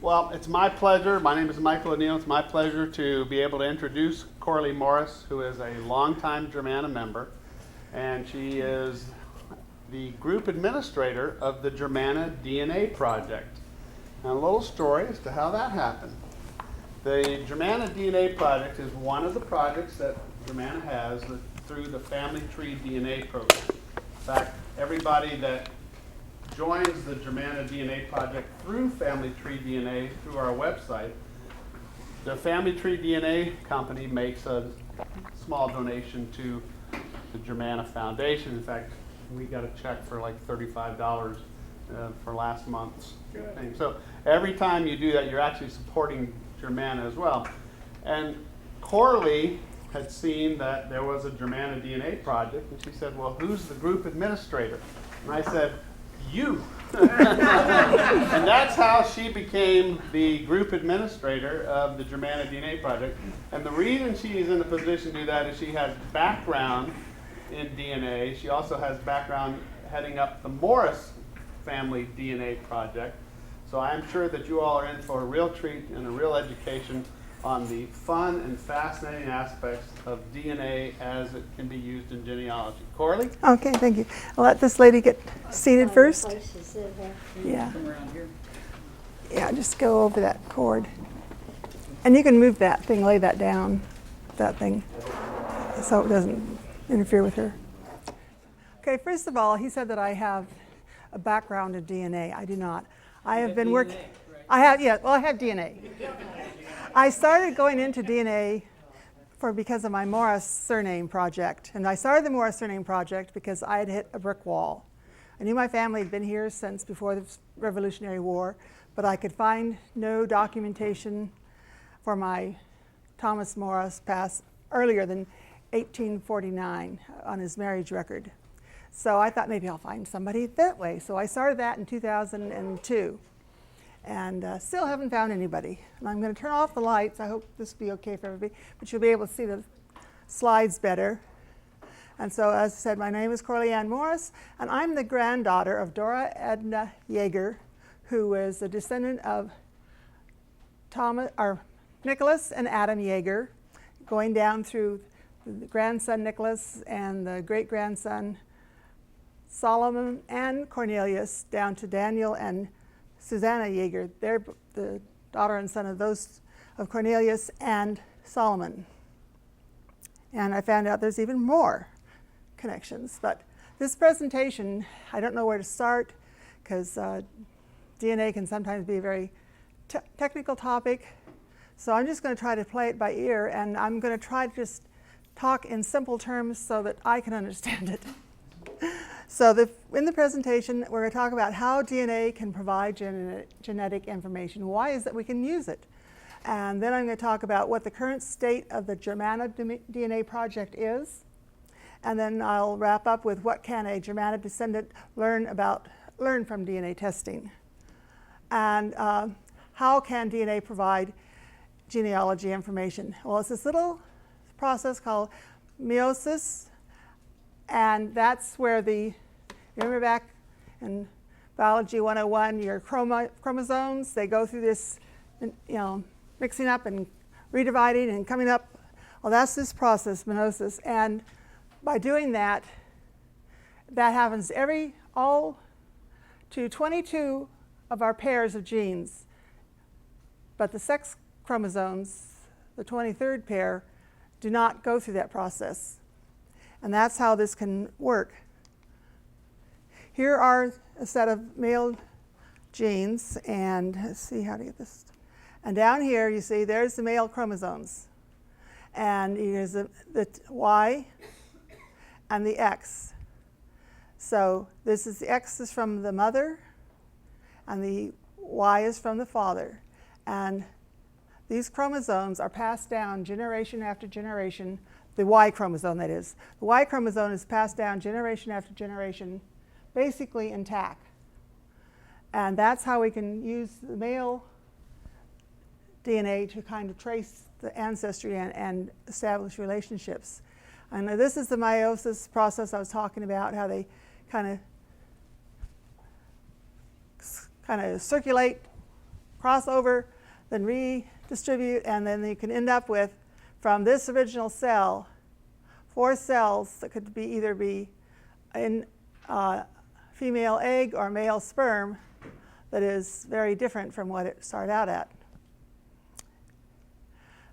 Well, it's my pleasure. My name is Michael O'Neill. It's my pleasure to be able to introduce Corlee Morris, who is a longtime Germanna member, and she is the group administrator of the Germanna DNA Project. And a little story as to how that happened. The Germanna DNA Project is one of the projects that Germanna has through the Family Tree DNA program. In fact, everybody that joins the Germanna DNA Project through Family Tree DNA through our website, the Family Tree DNA company makes a small donation to the Germanna Foundation. In fact, we got a check for like $35 for last month's thing. So every time you do that, you're actually supporting Germanna as well. And Corlee had seen that there was a Germanna DNA project, and she said, well, who's the group administrator? And I said, you. And that's how she became the group administrator of the Germanna DNA project. And the reason she is in a position to do that is she has background in DNA. She also has background heading up the Morris Family DNA project. So I'm sure that you all are in for a real treat and a real education on the fun and fascinating aspects of DNA as it can be used in genealogy. Corlee? Okay, thank you. I'll let this lady get seated first. Yeah. Come around here. Yeah, just go over that cord. And you can move that thing, lay that down, that thing, so it doesn't interfere with her. Okay, first of all, he said that I have a background in DNA. I do not. I have been working. I have DNA. I started going into DNA because of my Morris surname project. And I started the Morris surname project because I had hit a brick wall. I knew my family had been here since before the Revolutionary War, but I could find no documentation for my Thomas Morris passed earlier than 1849 on his marriage record. So I thought maybe I'll find somebody that way. So I started that in 2002. And still haven't found anybody. And I'm going to turn off the lights. I hope this will be okay for everybody, but you'll be able to see the slides better. And so, as I said, my name is Corlee Ann Morris, and I'm the granddaughter of Dora Edna Yeager, who is a descendant of Nicholas and Adam Yeager, going down through the grandson Nicholas and the great-grandson Solomon and Cornelius, down to Daniel and Susanna Yeager. They're the daughter and son of Cornelius and Solomon. And I found out there's even more connections. But this presentation, I don't know where to start because DNA can sometimes be a very technical topic. So I'm just going to try to play it by ear, and I'm going to try to just talk in simple terms so that I can understand it. So in the presentation, we're going to talk about how DNA can provide genetic information. Why is that we can use it? And then I'm going to talk about what the current state of the Germanna DNA project is. And then I'll wrap up with what can a Germanna descendant learn from DNA testing. And how can DNA provide genealogy information? Well, it's this little process called meiosis. And that's where remember back in Biology 101, your chromosomes, they go through this, mixing up and redividing and coming up. Well, that's this process, meiosis. And by doing that, that happens all to 22 of our pairs of genes. But the sex chromosomes, the 23rd pair, do not go through that process. And that's how this can work. Here are a set of male genes, and let's see how to get this. And down here, you see, there's the male chromosomes. And here's the Y and the X. So the X is from the mother, and the Y is from the father. And these chromosomes are passed down generation after generation. The Y chromosome, that is. The Y chromosome is passed down generation after generation, basically intact. And that's how we can use the male DNA to kind of trace the ancestry and establish relationships. And this is the meiosis process I was talking about, how they kind of circulate cross over, then redistribute, and then you can end up with, from this original cell, 4 cells that could either be in female egg or male sperm that is very different from what it started out at.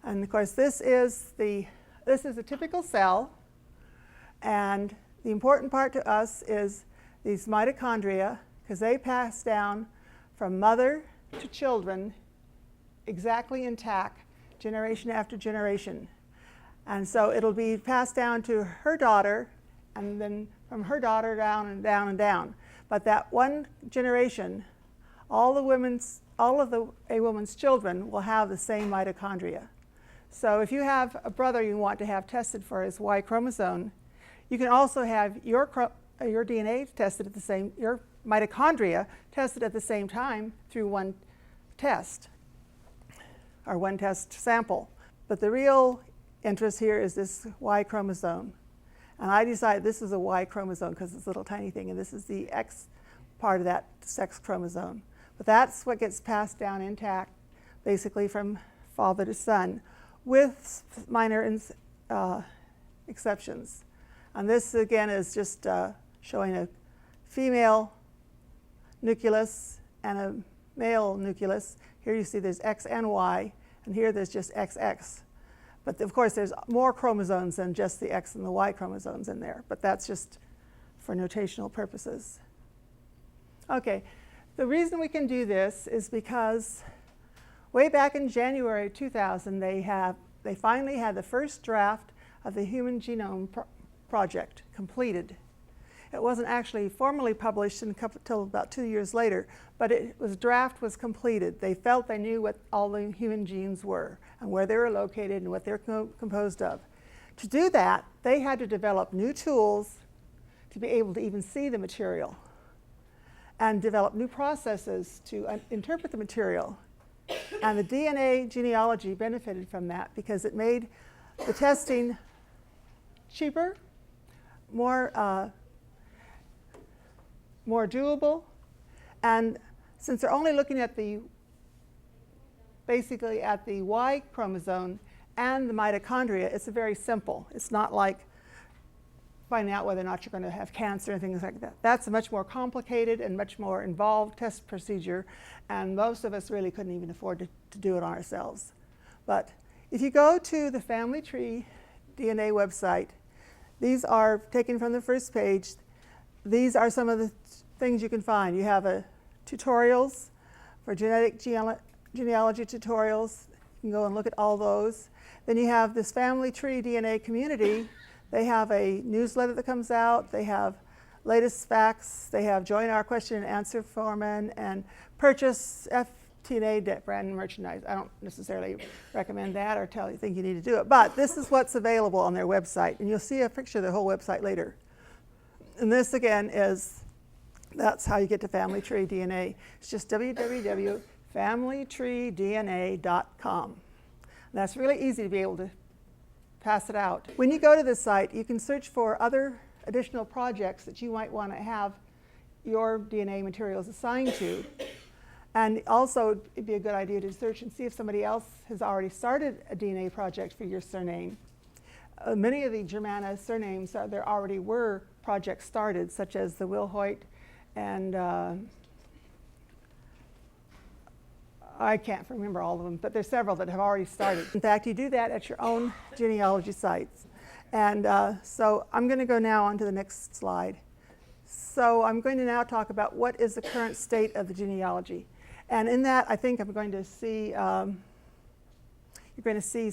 And of course, this is a typical cell, and the important part to us is these mitochondria, because they pass down from mother to children exactly intact, generation after generation. And so it'll be passed down to her daughter, and then from her daughter down and down and down. But that one generation, all of a woman's children will have the same mitochondria. So if you have a brother you want to have tested for his Y chromosome, you can also have your DNA tested at the same, your mitochondria tested at the same time through one test, or one test sample. But the real interest here is this Y chromosome. And I decided this is a Y chromosome because it's a little tiny thing, and this is the X part of that sex chromosome. But that's what gets passed down intact, basically from father to son, with minor exceptions. And this, again, is just showing a female nucleus and a male nucleus. Here you see there's X and Y, and here there's just XX. But of course, there's more chromosomes than just the X and the Y chromosomes in there, but that's just for notational purposes. Okay, the reason we can do this is because way back in January 2000, they finally had the first draft of the Human Genome Project completed. It wasn't actually formally published until about 2 years later, but draft was completed. They felt they knew what all the human genes were and where they were located and what they're composed of. To do that, they had to develop new tools to be able to even see the material and develop new processes to interpret the material. And the DNA genealogy benefited from that because it made the testing cheaper, more doable, and since they're only looking at basically at the Y chromosome and the mitochondria, it's very simple. It's not like finding out whether or not you're going to have cancer and things like that. That's a much more complicated and much more involved test procedure, and most of us really couldn't even afford to do it on ourselves. But if you go to the Family Tree DNA website, these are taken from the first page. These are some of the things you can find. You have tutorials for genetic genealogy tutorials. You can go and look at all those. Then you have this Family Tree DNA community. They have a newsletter that comes out. They have latest facts. They have join our question and answer forum and purchase FTNA brand merchandise. I don't necessarily recommend that or think you need to do it, but this is what's available on their website, and you'll see a picture of the whole website later. And this again that's how you get to Family Tree DNA. It's just www.familytreedna.com. That's really easy to be able to pass it out. When you go to this site, you can search for other additional projects that you might want to have your DNA materials assigned to. And also, it'd be a good idea to search and see if somebody else has already started a DNA project for your surname. Many of the Germanna surnames, there already were projects started, such as the Wilhoit and I can't remember all of them, but there's several that have already started. In fact, you do that at your own genealogy sites. And so I'm going to go now on to the next slide. So I'm going to now talk about what is the current state of the genealogy. And in that, I think I'm going to see, you're going to see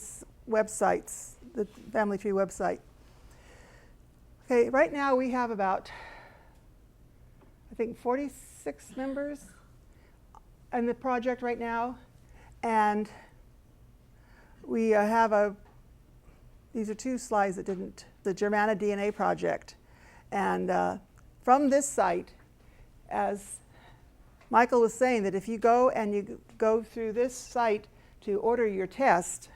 websites, the Family Tree website. Okay, right now we have about, I think, 46 members in the project right now. And we have these are two slides that didn't, the Germanna DNA project. And from this site, as Michael was saying, that if you go and you go through this site to order your test,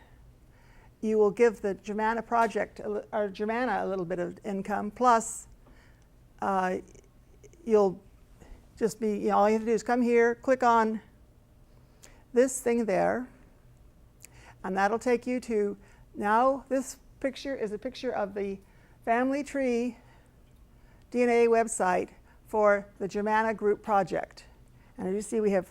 you will give the Germanna project, or Germanna, a little bit of income, plus you'll just be, all you have to do is come here, click on this thing there, and that'll take you to, now this picture is a picture of the family tree DNA website for the Germanna Group project. And as you see, we have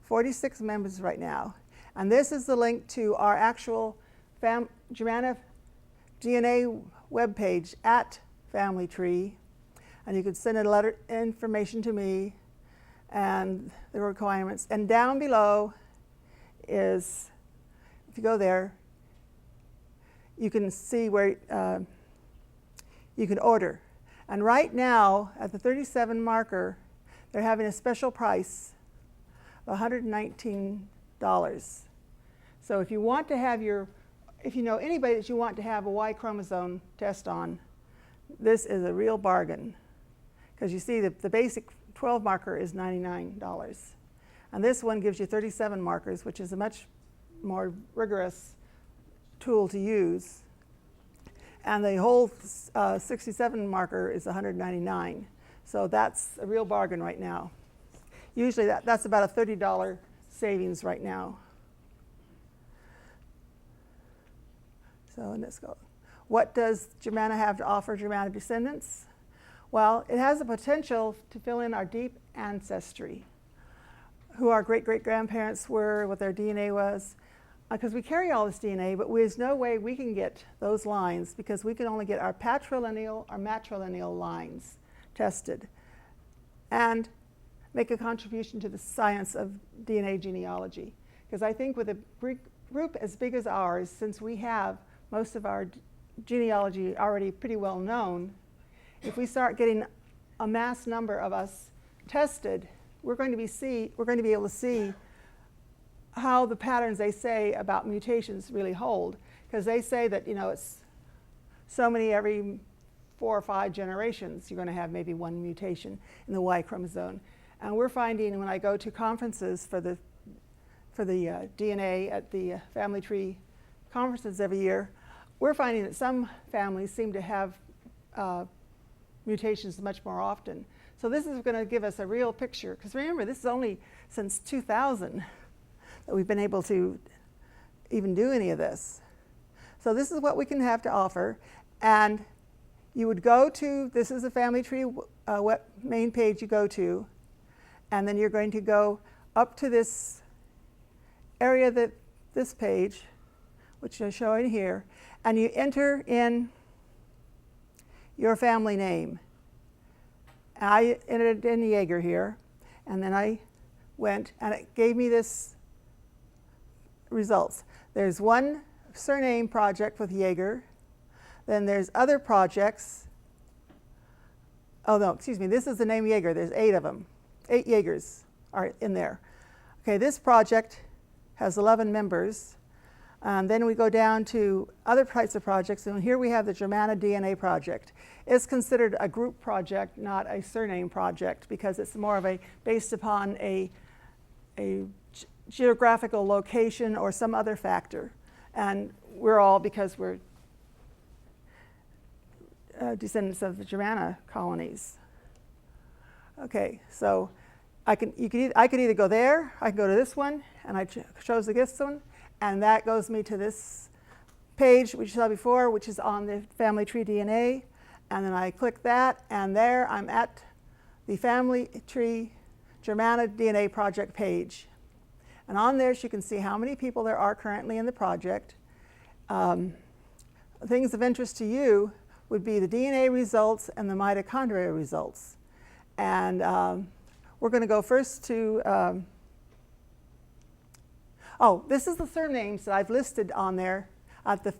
46 members right now. And this is the link to our actual Germanna DNA webpage at Family Tree. And you can send a letter information to me and the requirements. And down below is, if you go there, you can see where you can order. And right now, at the 37 marker, they're having a special price of $119. So if you want to have if you know anybody that you want to have a Y chromosome test on, this is a real bargain. Because you see the basic 12 marker is $99. And this one gives you 37 markers, which is a much more rigorous tool to use. And the whole 67 marker is $199. So that's a real bargain right now. Usually that's about a $30 savings right now. So let's go. What does Germanna have to offer Germanna descendants? Well, it has the potential to fill in our deep ancestry, who our great-great-grandparents were, what their DNA was. Because we carry all this DNA, but there's no way we can get those lines because we can only get our patrilineal or matrilineal lines tested and make a contribution to the science of DNA genealogy. Because I think with a group as big as ours, since we have most of our genealogy already pretty well known, if we start getting a mass number of us tested, we're going to be able to see how the patterns they say about mutations really hold. Because they say that, it's so many every 4 or 5 generations, you're going to have maybe one mutation in the Y chromosome. And we're finding when I go to conferences for the DNA at the family tree conferences every year, we're finding that some families seem to have mutations much more often. So this is going to give us a real picture. Because remember, this is only since 2000 that we've been able to even do any of this. So this is what we can have to offer. And you would go to, this is the family tree main page you go to, and then you're going to go up to this area, this page, which I'm showing here, and you enter in your family name. I entered in Jaeger here, and then I went, and it gave me this results. There's one surname project with Jaeger. Then there's other projects. Oh no, excuse me, this is the name Jaeger. There's 8 of them. 8 Jaegers are in there. Okay, this project has 11 members. Then we go down to other types of projects, and here we have the Germanna DNA project. It's considered a group project, not a surname project, because it's more of based upon a geographical location or some other factor. And we're all, because we're descendants of the Germanna colonies. Okay, so I could either go there, I could go to this one, and I chose this one, and that goes me to this page which you saw before, which is on the family tree DNA, and then I click that, and there I'm at the family tree Germanna DNA project page. And on there, you can see how many people there are currently in the project. Things of interest to you would be the DNA results and the mitochondria results. And we're going to go first to, this is the surnames that I've listed on there at the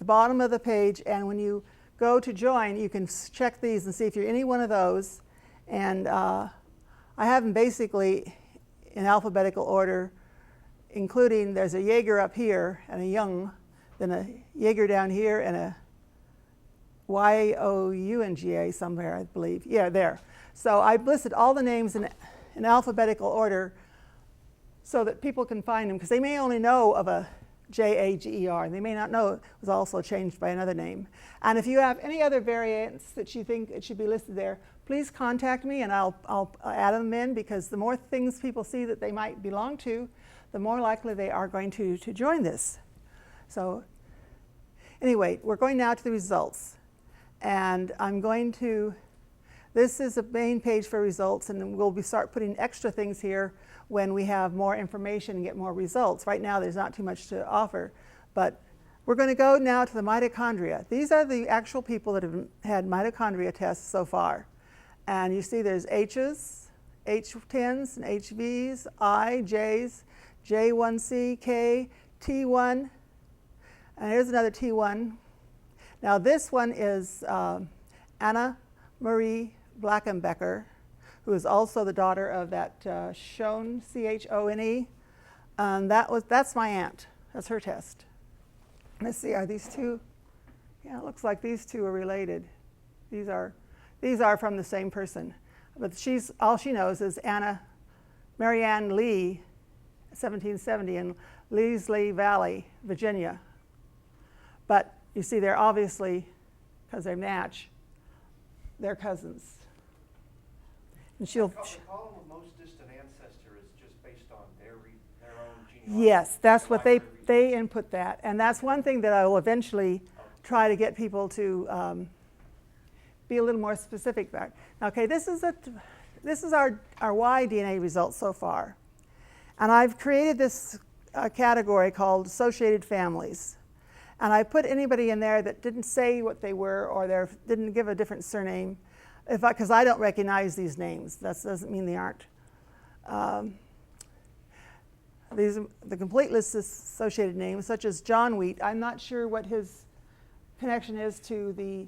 bottom of the page. And when you go to join, you can check these and see if you're any one of those. And I have them basically in alphabetical order, including there's a Jaeger up here and a Young, then a Jaeger down here, and a Younga somewhere, I believe. Yeah, there. So I've listed all the names in alphabetical order so that people can find them, because they may only know of a Jager, and they may not know it was also changed by another name. And if you have any other variants that you think it should be listed there, please contact me and I'll add them in, because the more things people see that they might belong to, the more likely they are going to join this. So anyway, we're going now to the results. And I'm going to, this is a main page for results, and we'll start putting extra things here when we have more information and get more results. Right now there's not too much to offer, but we're going to go now to the mitochondria. These are the actual people that have had mitochondria tests so far. And you see there's H's, H10s, and HVs, I, J's, J1C, K, T1, and here's another T1. Now this one is Anna Marie Blackenbecker, who is also the daughter of that Chone, C-H-O-N-E. That's my aunt. That's her test. Let's see, are these two? Yeah, it looks like these two are related. These are from the same person. But all she knows is Anna Marianne Lee, 1770, in Leslie Valley, Virginia. But you see, they're obviously, because they match, they're cousins. And she'll. The column of most distant ancestor is just based on their own genealogy. Yes, that's what they input that, and that's one thing that I will eventually try to get people to be a little more specific about. Okay, this is our Y DNA results so far, and I've created this category called associated families. And I put anybody in there that didn't say what they were or didn't give a different surname, because I don't recognize these names. That doesn't mean they aren't. The complete list is associated names, such as John Wheat. I'm not sure what his connection is to the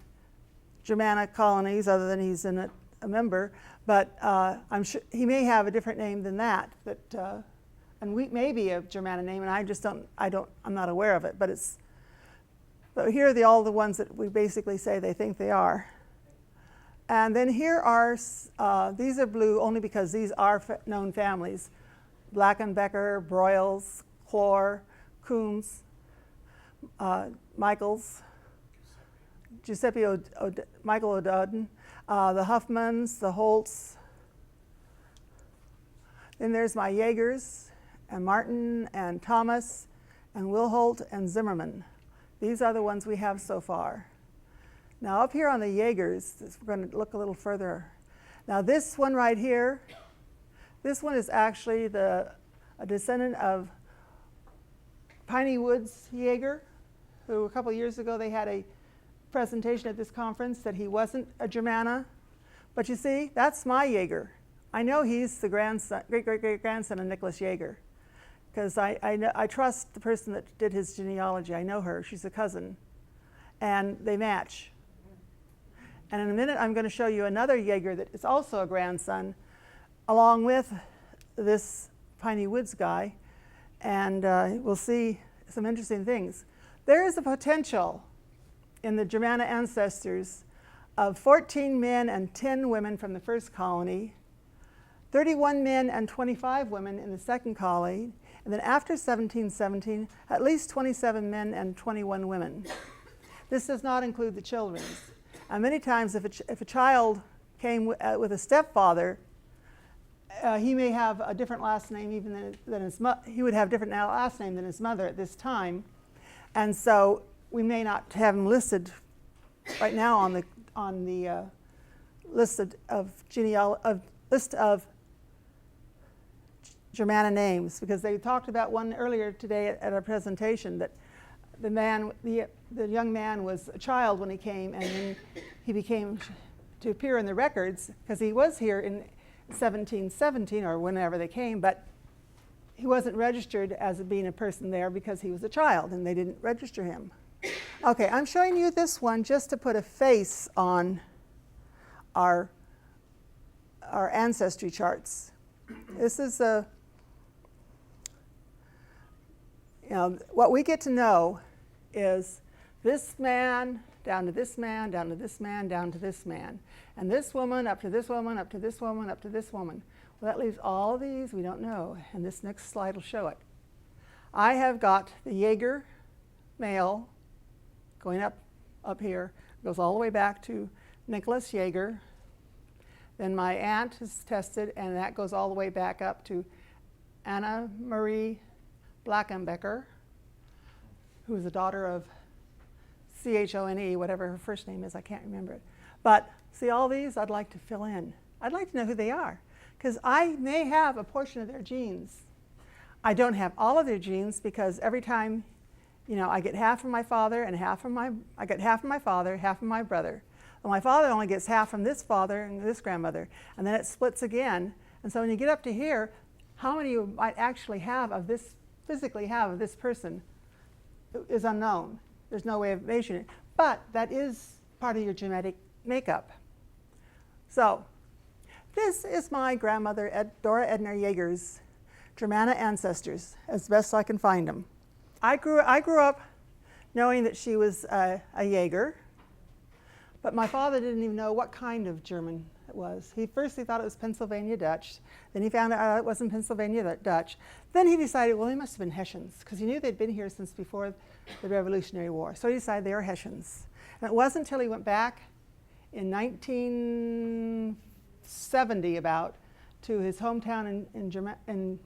Germanna Colonies, other than he's a member. But I'm sure he may have a different name than that. And Wheat may be a Germanna name, and I'm not aware of it. But here are all the ones that we basically say they think they are. And then here are, these are blue only because these are known families. Blackenbecker, Broyles, Clore, Coombs, Michaels, Giuseppe Michael O'Dowden, the Huffmans, the Holtz. Then there's my Yeagers, and Martin, and Thomas, and Wilholt, and Zimmerman. These are the ones we have so far. Now up here on the Yeagers, we're going to look a little further. Now this one right here, this one is actually a descendant of Piney Woods Yeager, who a couple years ago they had a presentation at this conference that he wasn't a Germanna. But you see, that's my Yeager. I know he's the great-great-great-grandson of Nicholas Yeager, because I trust the person that did his genealogy. I know her. She's a cousin. And they match. And in a minute, I'm going to show you another Yeager that is also a grandson, along with this Piney Woods guy. And we'll see some interesting things. There is a potential in the Germanna ancestors of 14 men and 10 women from the first colony, 31 men and 25 women in the second colony, and then after 1717, at least 27 men and 21 women. This does not include the children. And many times if a child came with a stepfather, he may have a different last name even than his mother. He would have a different last name than his mother at this time. And so we may not have him listed right now on the list of Germanna names, because they talked about one earlier today at a presentation that the young man was a child when he came, and then he became to appear in the records because he was here in 1717 or whenever they came, but he wasn't registered as being a person there because he was a child and they didn't register him. Okay, I'm showing you this one just to put a face on our ancestry charts. This is what we get to know is this man, down to this man, down to this man, down to this man. And this woman, up to this woman, up to this woman, up to this woman. Well, that leaves all of these we don't know, and this next slide will show it. I have got the Yeager male going up here, goes all the way back to Nicholas Yeager. Then my aunt is tested, and that goes all the way back up to Anna Marie Blackenbecker, who was the daughter of Chone, whatever her first name is, I can't remember it. But see, all these I'd like to fill in. I'd like to know who they are, because I may have a portion of their genes. I don't have all of their genes, because every time, I get half from my father and I get half from my father, half from my brother. Well, my father only gets half from this father and this grandmother, and then it splits again. And so when you get up to here, how many you might actually have of this, physically have of this person is unknown. There's no way of measuring it. But that is part of your genetic makeup. So this is my grandmother, Dora Edna Yeager's Germanna ancestors, as best I can find them. I grew up knowing that she was a Yeager, but my father didn't even know what kind of German it was. He thought it was Pennsylvania Dutch. Then he found out it wasn't Pennsylvania Dutch. Then he decided, well, they must have been Hessians, because he knew they'd been here since before the Revolutionary War. So he decided they were Hessians. And it wasn't until he went back in 1970 about to his hometown in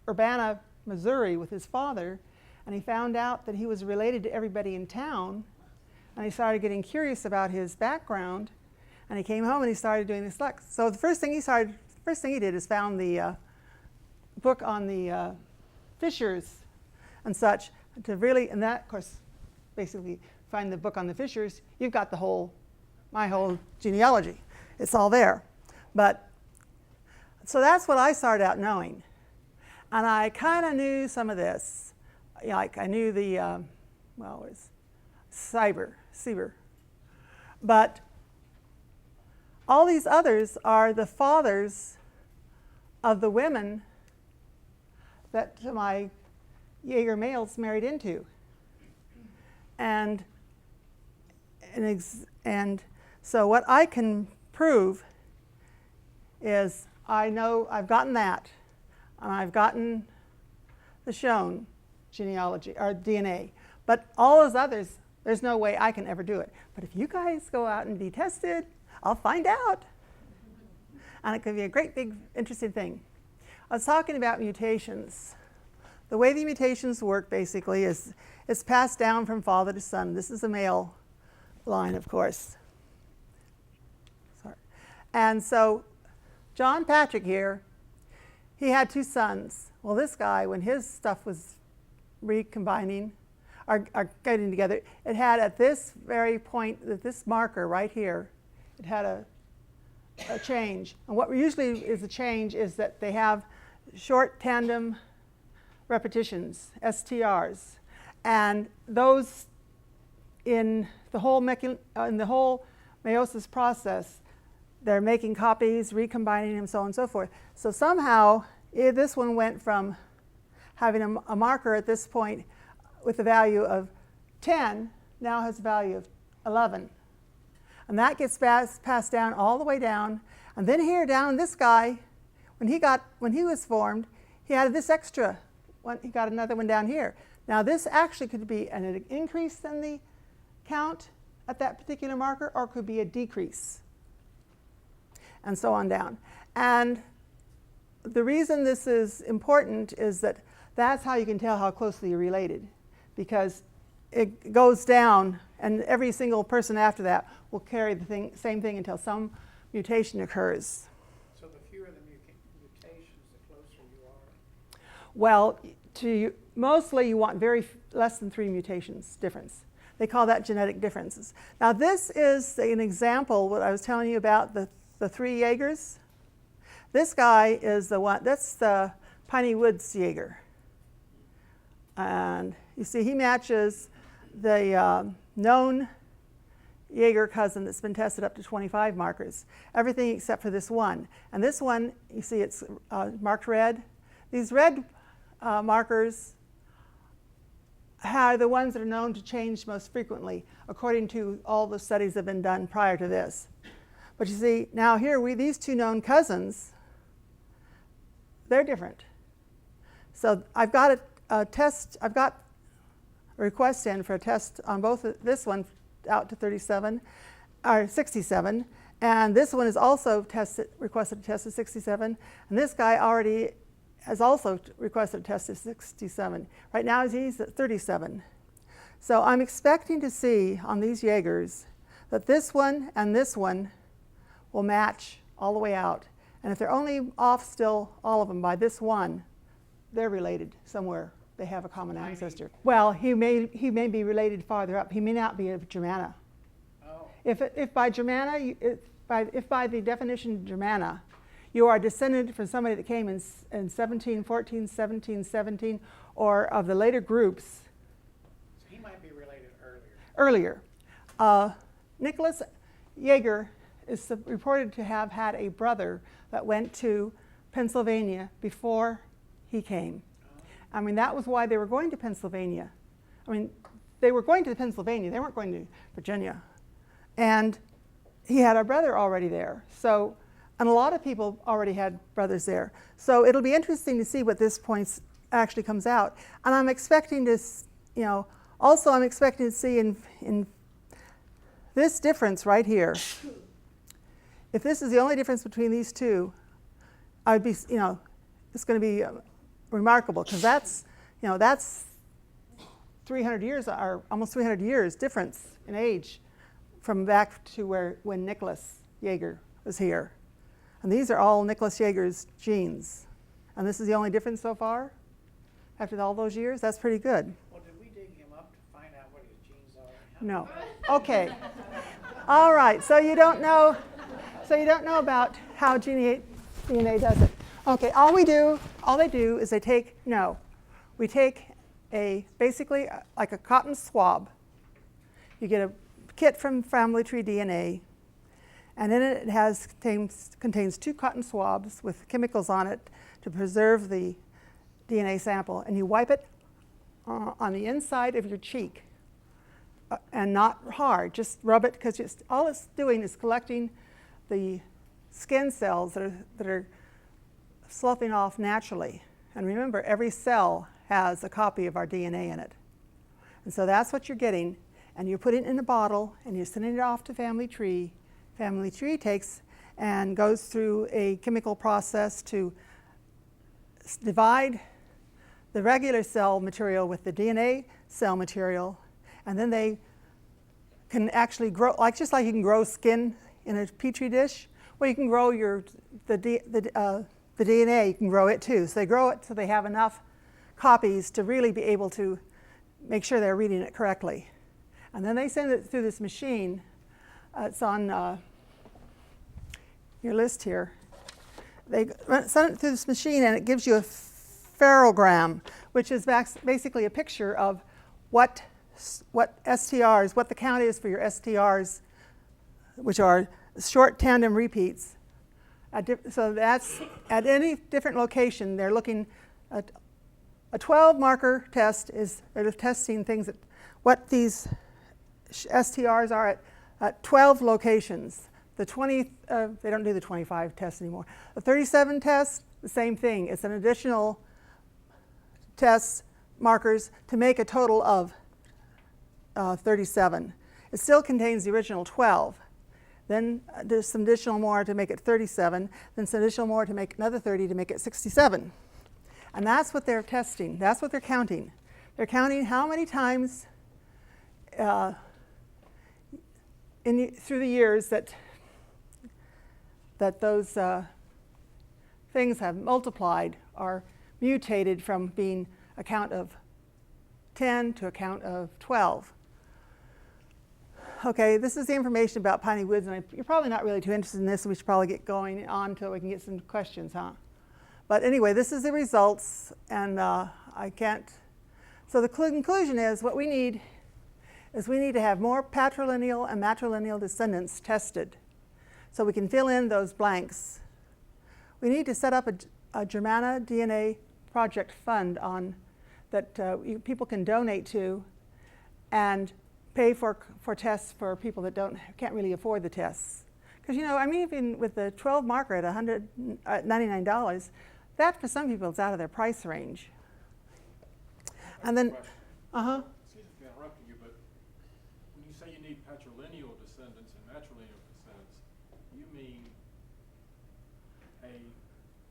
Urbana, Missouri with his father, and he found out that he was related to everybody in town, and he started getting curious about his background, and he came home and he started doing this. So the first thing he did is found the book on the fishers and such, to really, and that, of course, basically find the book on the fishers, you've got my whole genealogy. It's all there. But so that's what I started out knowing. And I kind of knew some of this. Like I knew the, it was Sieber. But all these others are the fathers of the women that my Yeager males married into. And so what I can prove is I know I've gotten that, and I've gotten the shown genealogy or DNA. But all those others, there's no way I can ever do it. But if you guys go out and be tested, I'll find out. And it could be a great big interesting thing. I was talking about mutations. The way the mutations work basically is it's passed down from father to son. This is a male line, of course. Sorry. And so John Patrick here, he had 2 sons. Well, this guy, when his stuff was recombining or getting together, it had at this very point, that this marker right here, it had a change. And what usually is a change is that they have short tandem repetitions, STRs, and those in the whole meiosis process, they're making copies, recombining them, so on and so forth. So somehow this one went from having a marker at this point with a value of 10, now has a value of 11. And that gets passed down all the way down. And then here down, this guy, when he was formed, he had this extra one. He got another one down here. Now this actually could be an increase in the count at that particular marker, or it could be a decrease, and so on down. And the reason this is important is that that's how you can tell how closely you're related, because it goes down, and every single person after that will carry the same thing until some mutation occurs. So the fewer the mutations, the closer you are? Well, mostly you want less than 3 mutations difference. They call that genetic differences. Now this is an example, what I was telling you about the 3 Yeagers. This guy is the one, that's the Piney Woods Yeager. And you see he matches the known Yeager cousin that's been tested up to 25 markers. Everything except for this one. And this one, you see it's marked red. These red markers are the ones that are known to change most frequently, according to all the studies that have been done prior to this. But you see, now here, these 2 known cousins, they're different. So I've got a request in for a test on both this one out to 37 or 67, and this one is also requested a test of 67, and this guy already has also requested a test of 67. Right now he's at 37. So I'm expecting to see on these Jaegers that this one and this one will match all the way out. And if they're only off still, all of them, by this one, they're related somewhere. They have a common ancestor. Well, he may be related farther up. He may not be a Germanna. Oh, If by Germanna, if by the definition Germanna, you are descended from somebody that came in 1714, 1717, or of the later groups so he might be related earlier. earlier. Nicholas Jaeger is reported to have had a brother that went to Pennsylvania before he came. I mean, that was why they were going to Pennsylvania. I mean, they were going to Pennsylvania. They weren't going to Virginia. And he had a brother already there. So, and a lot of people already had brothers there. So it'll be interesting to see what this point actually comes out. And I'm expecting to, also I'm expecting to see in this difference right here. If this is the only difference between these two, I'd be, it's going to be remarkable, because that's 300 years, or almost 300 years difference in age from back to when Nicholas Jaeger was here. And these are all Nicholas Jaeger's genes. And this is the only difference so far after all those years. That's pretty good. Well, did we dig him up to find out what his genes are? No. Okay. All right. So you don't know about how DNA does it. Okay. All they do is we take basically like a cotton swab. You get a kit from Family Tree DNA, and in it contains 2 cotton swabs with chemicals on it to preserve the DNA sample, and you wipe it on the inside of your cheek, and not hard, just rub it, because all it's doing is collecting the skin cells that are sloughing off naturally. And remember, every cell has a copy of our DNA in it. And so that's what you're getting, and you put it in a bottle, and you're sending it off to Family Tree. Family Tree takes and goes through a chemical process to divide the regular cell material with the DNA cell material, and then they can actually grow, just like you can grow skin in a petri dish. Well, you can grow the DNA. You can grow it too. So they grow it so they have enough copies to really be able to make sure they're reading it correctly. And then they send it through this machine. It's on your list here. They send it through this machine, and it gives you a ferrogram, which is basically a picture of what STRs, what the count is for your STRs, which are short tandem repeats. So that's at any different location. They're looking at a 12 marker test they're testing things what these STRs are at 12 locations. The 20, they don't do the 25 tests anymore. The 37 test, the same thing. It's an additional test markers to make a total of 37. It still contains the original 12. Then there's some additional more to make it 37. Then some additional more to make another 30 to make it 67. And that's what they're testing. That's what they're counting. They're counting how many times through the years that those things have multiplied or mutated from being a count of 10 to a count of 12. Okay, this is the information about Piney Woods, and you're probably not really too interested in this, so we should probably get going on until we can get some questions, huh? But anyway, this is the results, and I can't. So the conclusion is what we need to have more patrilineal and matrilineal descendants tested so we can fill in those blanks. We need to set up a Germanna DNA project fund that people can donate to and pay for tests for people that can't really afford the tests. Because even with the 12 marker at $199, that for some people is out of their price range. And then, Excuse me for interrupting you, but when you say you need patrilineal descendants and matrilineal descendants, you mean a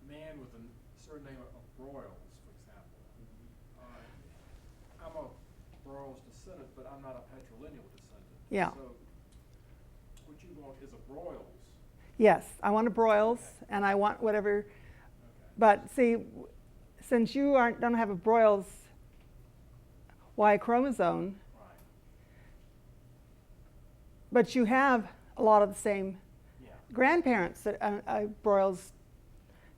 man with a surname of Broyles, for example. I'm a Broyles descendant, but I'm not a patrilineal descendant. Yeah. So what you want is a Broyles. Yes, I want a Broyles, and I want whatever. Okay. But see, since you don't have a Broyles Y chromosome, Right. but you have a lot of the same Yeah. grandparents that a Broyles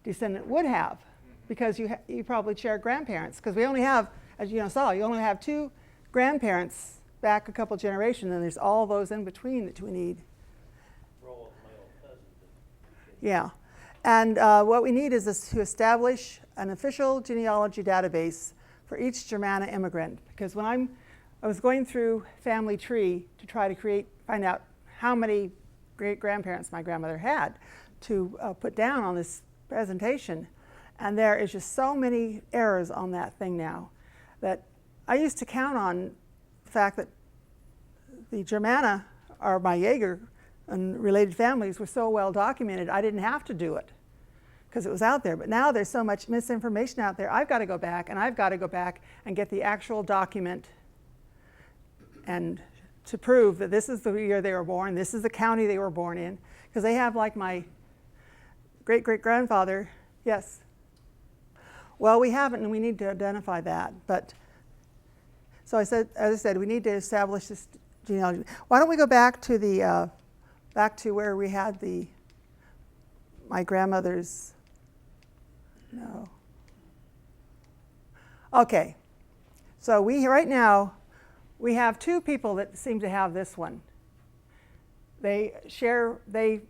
descendant would have, because you probably share grandparents. Because we only have, as you saw, you only have 2 grandparents back a couple generations, and there's all those in between that we need. Role of male cousin. Yeah, and what we need is to establish an official genealogy database for each Germanna immigrant. Because when I was going through Family Tree to try to find out how many great-grandparents my grandmother had to put down on this presentation, and there is just so many errors on that thing now that I used to count on the fact that the Germanna, or my Jaeger, and related families were so well documented, I didn't have to do it because it was out there. But now there's so much misinformation out there. I've got to go back and get the actual document and to prove that this is the year they were born, this is the county they were born in, because they have, like, my great-great-grandfather. Yes. Well, we haven't, and we need to identify that. But so as I said, we need to establish this genealogy. Why don't we go back to where we had my grandmother's. No. Okay. So right now we have 2 people that seem to have this one. They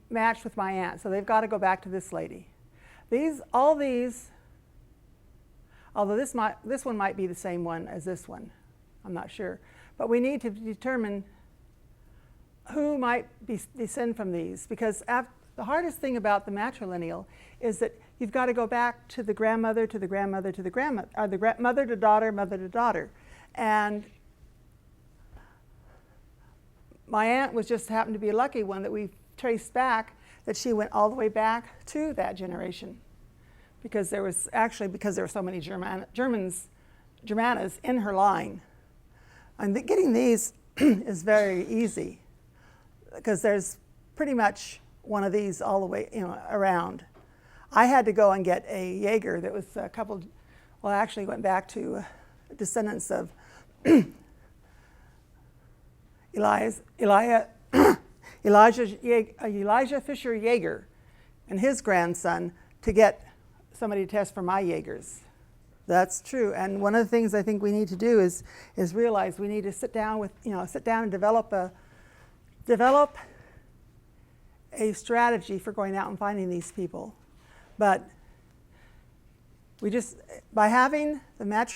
match with my aunt, so they've got to go back to this lady. All these, although this one might be the same one as this one, I'm not sure. But we need to determine who might descend from these, because the hardest thing about the matrilineal is that you've got to go back to the grandmother, to the grandmother, to the grandmother, or the mother to daughter, mother to daughter. And my aunt happened to be a lucky one that we traced back, that she went all the way back to that generation, because there were so many Germanas in her line. And getting these is very easy, because there's pretty much one of these all the way around. I had to go and get a Jaeger that was actually went back to descendants of Elijah Fisher Jaeger and his grandson, to get somebody to test for my Jaegers. That's true. And one of the things I think we need to do is realize we need to sit down and develop a strategy for going out and finding these people. But by having the match